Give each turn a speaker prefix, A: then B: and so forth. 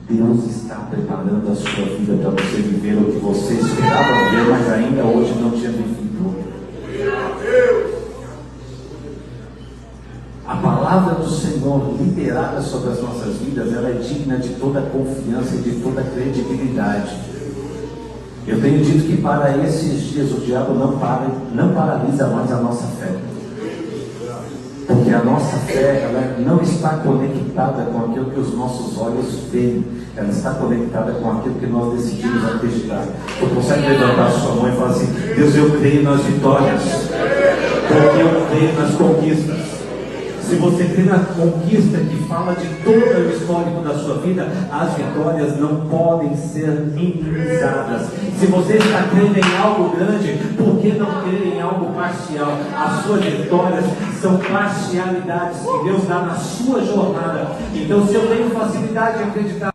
A: Deus está preparando a sua vida para você viver o que você esperava ver, mas ainda hoje não tinha vivido. A palavra do Senhor liberada sobre as nossas vidas, ela é digna de toda confiança e de toda credibilidade. Eu tenho dito que para esses dias o diabo não paralisa mais a nossa fé. Porque a nossa fé, ela não está conectada com aquilo que os nossos olhos veem. Ela está conectada com aquilo que nós decidimos acreditar. Você consegue levantar a sua mão e falar assim: Deus, eu creio nas vitórias, porque eu creio nas conquistas. Se você crê na conquista que fala de todo o histórico da sua vida, as vitórias não podem ser minimizadas. Se você está crendo em algo grande, por que não crer em algo parcial? As suas vitórias são parcialidades que Deus dá na sua jornada. Então, se eu tenho facilidade de acreditar